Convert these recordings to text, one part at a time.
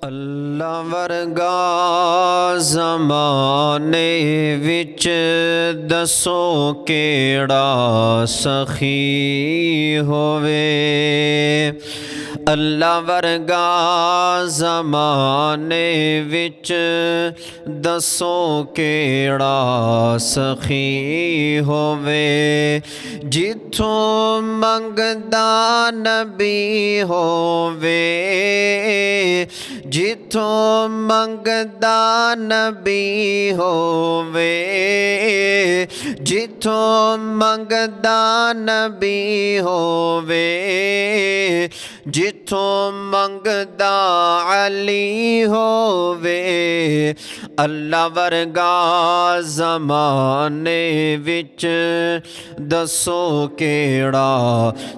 अल्लाह वर्गा ज़माने विच दसो केड़ा सखी होवे। अल्लाह वर्गा ज़माने विच दसो केड़ा सखी होवे। जिथों मंगदा नबी होवे, जिथों मंगदा नबी होवे, जिथों मंगदा नबी होवे, जिथों मंगदा अली होवे। अल्लाह वर्गा ज़माने विच दसो केड़ा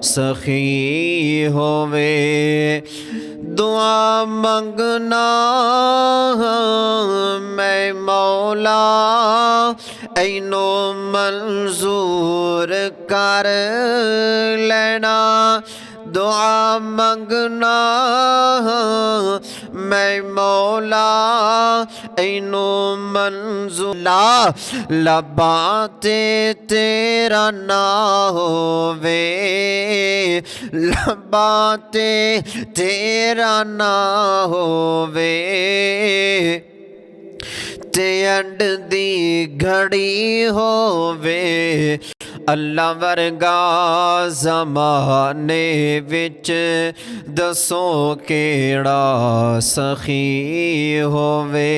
सखी होवे। दुआ मंगना मैं मौला ऐनो मंजूर कर लेना। दुआ मंगना मैं मौला ऐनो मंजूर। लबाते तेरा ना होवे, लबाते तेरा ना होवे, ते अंड दी घड़ी होवे। अल्लाह वर्गा ज़माने विच दसो केड़ा सखी होवे।